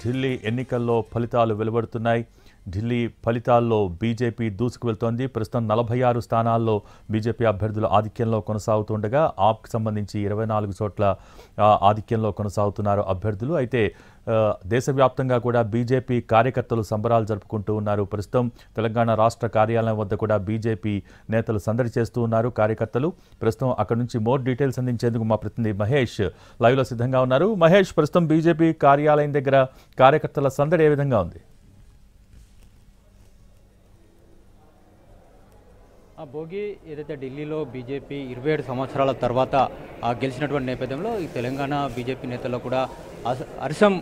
ఢిల్లీ ఎన్నికల్లో ఫలితాలు వెలువడుతున్నాయి. ఢిల్లీ ఫలితాల్లో బీజేపీ దూసుకు వెళ్తోంది. ప్రస్తుతం 46 స్థానాల్లో బీజేపీ అభ్యర్థులు ఆధిక్యంలో కొనసాగుతుండగా ఆప్కి సంబంధించి 24 చోట్ల ఆధిక్యంలో కొనసాగుతున్నారు అభ్యర్థులు. అయితే దేశవ్యాప్తంగా కూడా బీజేపీ కార్యకర్తలు సంబరాలు జరుపుకుంటూ ఉన్నారు. ప్రస్తుతం తెలంగాణ రాష్ట్ర కార్యాలయం వద్ద కూడా బీజేపీ నేతలు సందడి చేస్తూ ఉన్నారు కార్యకర్తలు. ప్రస్తుతం అక్కడ నుంచి మోర్ డీటెయిల్స్ అందించేందుకు మా ప్రతినిధి మహేష్ లైవ్లో సిద్ధంగా ఉన్నారు. మహేష్, ప్రస్తుతం బీజేపీ కార్యాలయం దగ్గర కార్యకర్తల సందడి ఏ విధంగా ఉంది? భోగి ఏదైతే ఢిల్లీలో బీజేపీ 27 సంవత్సరాల తర్వాత గెలిచినటువంటి నేపథ్యంలో ఈ తెలంగాణ బీజేపీ నేతల్లో కూడా హర్షం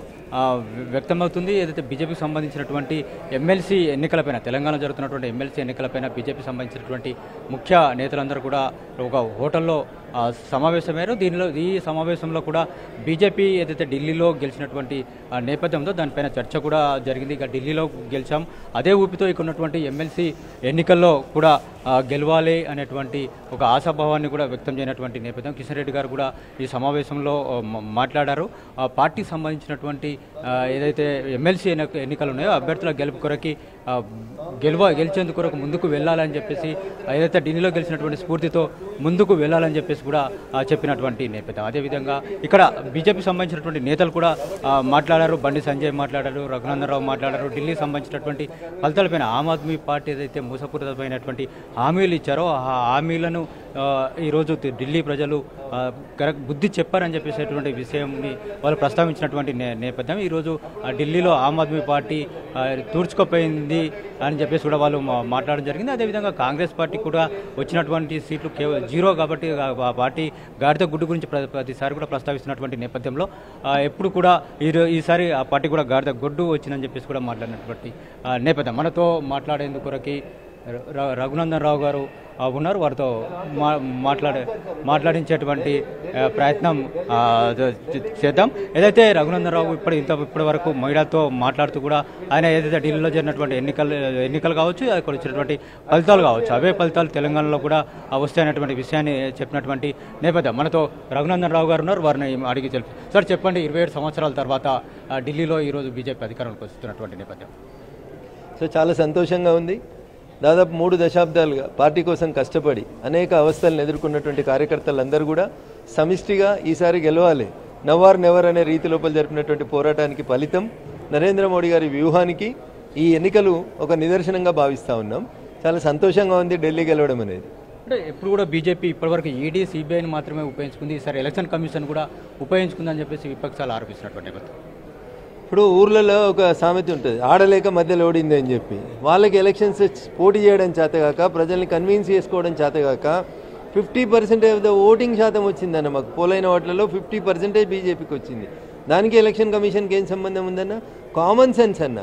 వ్యక్తమవుతుంది. ఏదైతే బీజేపీకి సంబంధించినటువంటి ఎమ్మెల్సీ ఎన్నికలపైన, తెలంగాణ జరుగుతున్నటువంటి ఎమ్మెల్సీ ఎన్నికలపైన బీజేపీకి సంబంధించినటువంటి ముఖ్య నేతలందరూ కూడా ఒక హోటల్లో సమావేశమయ్యారు. ఈ సమావేశంలో కూడా బీజేపీ ఏదైతే ఢిల్లీలో గెలిచినటువంటి నేపథ్యంలో దానిపైన చర్చ కూడా జరిగింది. ఇక ఢిల్లీలో గెలిచాం, అదే ఊపితో ఇక ఉన్నటువంటి ఎమ్మెల్సీ ఎన్నికల్లో కూడా గెలవాలి అనేటువంటి ఒక ఆశాభావాన్ని కూడా వ్యక్తం చేయనటువంటి నేపథ్యం. కిషన్ రెడ్డి గారు కూడా ఈ సమావేశంలో మాట్లాడారు. పార్టీకి సంబంధించినటువంటి ఏదైతే ఎమ్మెల్సీ ఎన్నికలు ఉన్నాయో అభ్యర్థుల గెలుపు కొరకి గెలిచేందుకు కొరకు ముందుకు వెళ్ళాలని చెప్పేసి, ఏదైతే ఢిల్లీలో గెలిచినటువంటి స్ఫూర్తితో ముందుకు వెళ్ళాలని చెప్పేసి కూడా చెప్పినటువంటి నేపథ్యం. అదేవిధంగా ఇక్కడ బీజేపీ సంబంధించినటువంటి నేతలు కూడా మాట్లాడారు. బండి సంజయ్ మాట్లాడారు, రఘునందన్ రావు మాట్లాడారు. ఢిల్లీకి సంబంధించినటువంటి ఫలితాలపైన ఆమ్ ఆద్మీ పార్టీ ఏదైతే మోసపూరితమైనటువంటి హామీలు ఇచ్చారో ఆ హామీలను ఈరోజు ఢిల్లీ ప్రజలు కరెక్ట్ బుద్ధి చెప్పారని చెప్పేసేటువంటి విషయంని వాళ్ళు ప్రస్తావించినటువంటి నేపథ్యం. ఈరోజు ఢిల్లీలో ఆమ్ ఆద్మీ పార్టీ తూర్చుకుపోయింది అని చెప్పేసి కూడా వాళ్ళు మాట్లాడడం జరిగింది. అదేవిధంగా కాంగ్రెస్ పార్టీ కూడా వచ్చినటువంటి సీట్లు కేవలం 0 కాబట్టి ఆ పార్టీ గాడిద గుడ్డు గురించి ప్రతిసారి కూడా ప్రస్తావిస్తున్నటువంటి నేపథ్యంలో ఎప్పుడు కూడా ఈసారి ఆ పార్టీ కూడా గాడిద గుడ్డు వచ్చిందని చెప్పేసి కూడా మాట్లాడినటువంటి నేపథ్యం. మనతో మాట్లాడేందుకు కొరకి రఘునందన్ రావు గారు ఉన్నారు. వారితో మాట్లాడించేటువంటి ప్రయత్నం చేద్దాం. ఏదైతే రఘునందన్ రావు ఇప్పటి వరకు మహిళతో మాట్లాడుతూ కూడా ఆయన ఏదైతే ఢిల్లీలో జరిగినటువంటి ఎన్నికలు కావచ్చు, అక్కడ వచ్చినటువంటి ఫలితాలు కావచ్చు, అవే ఫలితాలు తెలంగాణలో కూడా వస్తాయన్నటువంటి విషయాన్ని చెప్పినటువంటి నేపథ్యం. మనతో రఘునందన్ రావు గారు ఉన్నారు, వారిని అడిగి తెలుసు. సార్ చెప్పండి, 27 సంవత్సరాల తర్వాత ఢిల్లీలో ఈరోజు బీజేపీ అధికారంలోకి వస్తున్నటువంటి నేపథ్యం. సో చాలా సంతోషంగా ఉంది. దాదాపు 3 దశాబ్దాలుగా పార్టీ కోసం కష్టపడి అనేక అవస్థలను ఎదుర్కొన్నటువంటి కార్యకర్తలందరూ కూడా సమిష్టిగా ఈసారి గెలవాలి, నవ్వార్ నెవర్ అనే రీతి లోపల జరిపినటువంటి పోరాటానికి ఫలితం నరేంద్ర మోడీ గారి వ్యూహానికి ఈ ఎన్నికలు ఒక నిదర్శనంగా భావిస్తూ ఉన్నాం. చాలా సంతోషంగా ఉంది ఢిల్లీ గెలవడం అనేది. అంటే ఎప్పుడు కూడా బీజేపీ ఇప్పటివరకు ఈడీ, సిబిఐని మాత్రమే ఉపయోగించుకుంది, ఈసారి ఎలక్షన్ కమిషన్ కూడా ఉపయోగించుకుందని చెప్పేసి విపక్షాలు ఆరోపిస్తున్నటువంటి నేపథ్యం. ఇప్పుడు ఊర్లలో ఒక సామెత ఉంటుంది, ఆడలేక మధ్యలో ఓడింది అని చెప్పి. వాళ్ళకి ఎలక్షన్స్ పోటీ చేయడం చేతగాక, ప్రజల్ని కన్విన్స్ చేసుకోవడం చేతగాక 50% ఆఫ్ ద ఓటింగ్ శాతం వచ్చిందన్న. మాకు పోలైన వాటిలలో 50% బీజేపీకి వచ్చింది. దానికి ఎలక్షన్ కమిషన్కి ఏం సంబంధం ఉందన్న? కామన్ సెన్స్ అన్న.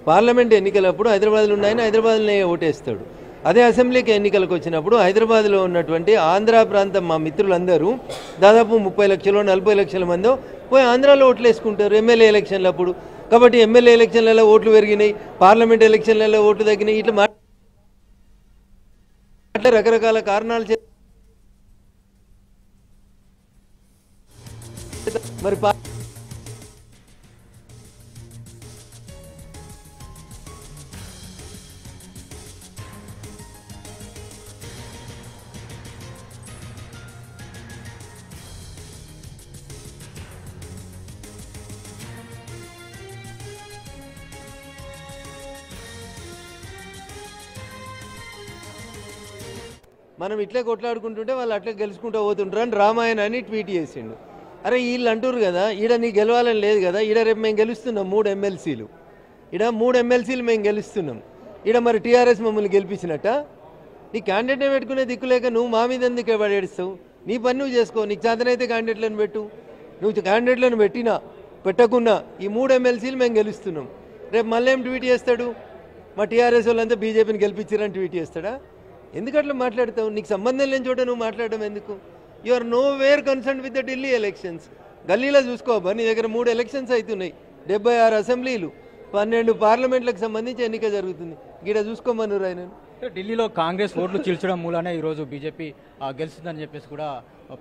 పార్లమెంట్ ఎన్నికలప్పుడు హైదరాబాద్లో ఉన్నాయని హైదరాబాద్లోనే ఓటేస్తాడు. అదే అసెంబ్లీకి ఎన్నికలకు వచ్చినప్పుడు హైదరాబాద్లో ఉన్నటువంటి ఆంధ్ర ప్రాంతం మా మిత్రులందరూ దాదాపు 30 లక్షలు 40 లక్షల మందో పోయి ఆంధ్రాలో ఓట్లు వేసుకుంటారు ఎమ్మెల్యే ఎలక్షన్లప్పుడు. కాబట్టి ఎమ్మెల్యే ఎలక్షన్లలో ఓట్లు పెరిగినాయి, పార్లమెంట్ ఎలక్షన్లలో ఓట్లు తగ్గినాయి. ఇట్లా రకరకాల కారణాలు మరి మనం ఇట్లా కొట్లాడుకుంటుంటే వాళ్ళు అట్లా గెలుచుకుంటూ పోతుంటారు అని రామాయణాన్ని ట్వీట్ చేసిండు. అరే వీళ్ళు అంటారు కదా, ఈడ నీ గెలవాలని లేదు కదా, ఈడ రేపు మేము గెలుస్తున్నాం 3 ఎమ్మెల్సీలు, ఈడ 3 ఎమ్మెల్సీలు మేము గెలుస్తున్నాం. ఈడ మరి టీఆర్ఎస్ మమ్మల్ని గెలిపించినట్ట? నీ క్యాండిడేట్నే పెట్టుకునే దిక్కులేక నువ్వు మా మీద ఎందుకు పడేస్తావు? నీ పని నువ్వు చేసుకో. నీకు చేతనైతే క్యాండిడేట్లను పెట్టు. నువ్వు క్యాండిడేట్లను పెట్టినా పెట్టకున్నా ఈ 3 ఎమ్మెల్సీలు మేము గెలుస్తున్నాం. రేపు మళ్ళీ ఏం ట్వీట్ చేస్తాడు? మా టీఆర్ఎస్ వాళ్ళంతా బీజేపీని గెలిపించారని ట్వీట్ చేస్తాడా? ఎందుకు అట్లా మాట్లాడతావు? నీకు సంబంధం లేని చోట నువ్వు మాట్లాడడం ఎందుకు? You are nowhere concern with the Delhi elections. గల్లీలో చూసుకోబా, నీ దగ్గర 3 ఎలక్షన్స్ అవుతున్నాయి, 76 అసెంబ్లీలు, 12 పార్లమెంట్లకు సంబంధించి ఎన్నిక జరుగుతుంది. గీడ చూసుకోమను ఆయన. ఢిల్లీలో కాంగ్రెస్ ఓట్లు చీల్చడం మూలనే ఈరోజు బీజేపీ గెలుస్తుందని చెప్పేసి కూడా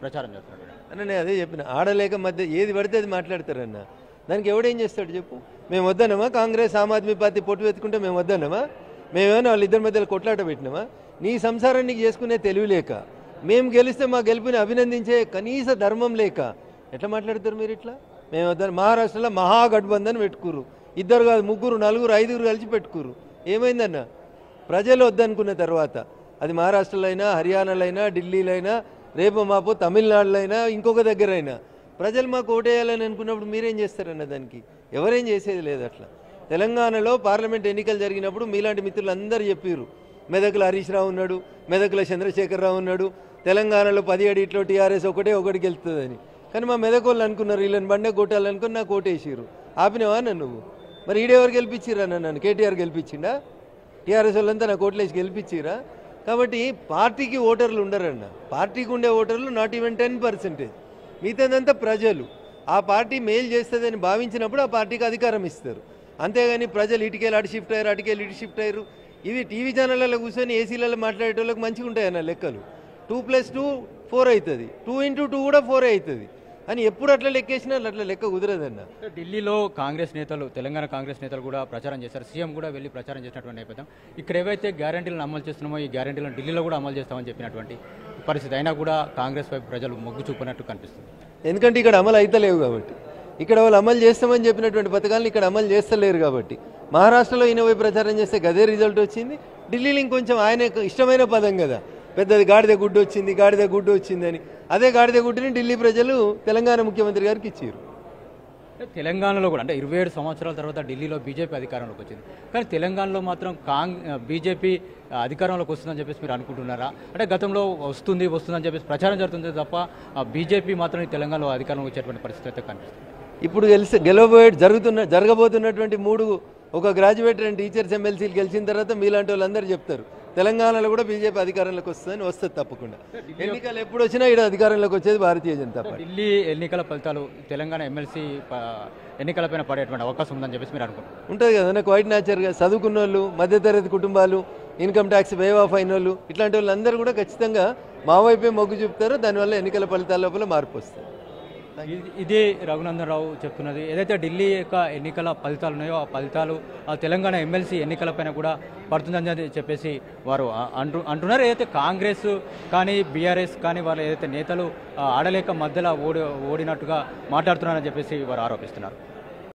ప్రచారం చేస్తున్నారు అన్న. నేను అదే చెప్పిన, ఆడలేక మధ్య ఏది పడితే అది మాట్లాడతారన్న. దానికి ఎవడేం చేస్తాడు చెప్పు? మేము వద్దన్నామా? కాంగ్రెస్ ఆమ్ ఆద్మీ పార్టీ పొట్టు వెతుకుంటే మేము వద్దన్నామా? మేమేమైనా వాళ్ళిద్దరి మధ్యలో కొట్లాట పెట్టినామా? నీ సంసారం నీకు చేసుకునే తెలివి లేక, మేము గెలిస్తే మా గెలుపుని అభినందించే కనీస ధర్మం లేక ఎట్లా మాట్లాడతారు మీరు ఇట్లా? మేము వద్దని మహారాష్ట్రలో మహాగఠబంధన్ పెట్టుకురు, ఇద్దరు కాదు ముగ్గురు నలుగురు ఐదుగురు కలిసి పెట్టుకురు. ఏమైందన్న? ప్రజలు వద్దనుకున్న తర్వాత అది మహారాష్ట్రలో అయినా హర్యానాలో అయినా ఢిల్లీలో అయినా రేపు మాపో తమిళనాడులో అయినా ఇంకొక దగ్గర అయినా ప్రజలు మాకు ఓటేయాలని అనుకున్నప్పుడు మీరేం చేస్తారన్న? దానికి ఎవరేం చేసేది లేదు. అట్లా తెలంగాణలో పార్లమెంట్ ఎన్నికలు జరిగినప్పుడు మీలాంటి మిత్రులు అందరూ చెప్పారు, మెదకుల హరీష్ రావు ఉన్నాడు, మెదకుల చంద్రశేఖరరావు ఉన్నాడు, తెలంగాణలో 10 ఇట్లో టీఆర్ఎస్ ఒకటి గెలుస్తుందని. కానీ మా మెదకోళ్ళు అనుకున్నారు వీళ్ళని బండే కొట్టాలనుకుని నాకు ఓటేసారు. ఆపినవా నన్ను? నువ్వు మరి ఈడెవరు గెలిపించిరా? నన్ను కేటీఆర్ గెలిపించిండా? టీఆర్ఎస్ వాళ్ళంతా నాకు ఓట్లేసి గెలిపించిరా? కాబట్టి పార్టీకి ఓటర్లు ఉండరన్న. పార్టీకి ఉండే ఓటర్లు నాట్ ఈవెన్ 10%. మిగతాదంతా ప్రజలు ఆ పార్టీ మేలు చేస్తుందని భావించినప్పుడు ఆ పార్టీకి అధికారం ఇస్తారు. అంతేగాని ప్రజలు ఇటుకెళ్ళి అటు షిఫ్ట్ అయ్యారు, అటుకెళ్ళి ఇటు షిఫ్ట్ అయ్యారు. ఇవి టీవీ ఛానళ్ళలో కూర్చొని ఏసీలలో మాట్లాడేటోళ్ళకి మంచిగా ఉంటాయన్న లెక్కలు. 2+2 4 అవుతుంది, 2 × 2 కూడా 4 అవుతుంది అని ఎప్పుడు అట్లా లెక్కేసినా అట్లా లెక్క కుదరదన్న. ఢిల్లీలో కాంగ్రెస్ నేతలు, తెలంగాణ కాంగ్రెస్ నేతలు కూడా ప్రచారం చేశారు. సీఎం కూడా వెళ్ళి ప్రచారం చేసినటువంటి నేపథ్యం. ఇక్కడ ఏవైతే గ్యారంటీలను అమలు చేస్తున్నామో ఈ గ్యారంటీలను ఢిల్లీలో కూడా అమలు చేస్తామని చెప్పినటువంటి పరిస్థితి అయినా కూడా కాంగ్రెస్ వైపు ప్రజలు మొగ్గు చూపినట్టు కనిపిస్తుంది. ఎందుకంటే ఇక్కడ అమలు అయితలేవు కాబట్టి. ఇక్కడ వాళ్ళు అమలు చేస్తామని చెప్పినటువంటి పథకాలను ఇక్కడ అమలు చేస్తలేరు కాబట్టి. మహారాష్ట్రలో ఈయన పోయి ప్రచారం చేస్తే గదే రిజల్ట్ వచ్చింది. ఢిల్లీలో ఇంకొంచెం ఆయన ఇష్టమైన పదం కదా, పెద్దది గాడిద గుడ్డు వచ్చింది, గాడిద గుడ్డు వచ్చిందని. అదే గాడిద గుడ్డుని ఢిల్లీ ప్రజలు తెలంగాణ ముఖ్యమంత్రి గారికి ఇచ్చారు. తెలంగాణలో కూడా అంటే 27 సంవత్సరాల తర్వాత ఢిల్లీలో బీజేపీ అధికారంలోకి వచ్చింది. కానీ తెలంగాణలో మాత్రం బీజేపీ అధికారంలోకి వస్తుందని చెప్పేసి మీరు అనుకుంటున్నారా? అంటే గతంలో వస్తుందని చెప్పేసి ప్రచారం జరుగుతుంది తప్ప బీజేపీ మాత్రం ఈ తెలంగాణలో అధికారంలోకి వచ్చేటువంటి పరిస్థితి అయితే కనిపిస్తుంది. ఇప్పుడు జరగబోతున్నటువంటి 3 ఒక గ్రాడ్యుయేట్ అండ్ టీచర్స్ ఎమ్మెల్సీలు గెలిచిన తర్వాత మీలాంటి వాళ్ళందరూ చెప్తారు తెలంగాణలో కూడా బీజేపీ అధికారంలోకి వస్తుంది తప్పకుండా. ఎన్నికలు ఎప్పుడు వచ్చినా ఇక్కడ అధికారంలోకి వచ్చేది భారతీయ జనతా పార్టీ. ఢిల్లీ ఎన్నికల ఫలితాలు తెలంగాణ ఎమ్మెల్సీ ఎన్నికలపైన పడేటువంటి అవకాశం ఉందని చెప్పేసి మీరు అనుకుంటున్నారు? ఉంటుంది కదా, నాకు వైట్ న్యాచర్గా చదువుకున్న వాళ్ళు, మధ్యతరగతి కుటుంబాలు, ఇన్కమ్ ట్యాక్స్ వేవ్ ఆఫ్ అయిన వాళ్ళు, ఇట్లాంటి వాళ్ళందరూ కూడా ఖచ్చితంగా మా వైపే మొగ్గు చూపుతారు. దానివల్ల ఎన్నికల ఫలితాల లోపల మార్పు వస్తుంది. ఇదే రఘునందన్ రావు చెప్తున్నది. ఏదైతే ఢిల్లీ యొక్క ఎన్నికల ఫలితాలు ఉన్నాయో ఆ ఫలితాలు ఆ తెలంగాణ ఎమ్మెల్సీ ఎన్నికలపైన కూడా పడుతుందని చెప్పేసి వారు అంటున్నారు. ఏదైతే కాంగ్రెస్ కానీ బీఆర్ఎస్ కానీ వాళ్ళు ఏదైతే నేతలు ఆడలేక మధ్యలో ఓడినట్టుగా మాట్లాడుతున్నారని చెప్పేసి వారు ఆరోపిస్తున్నారు.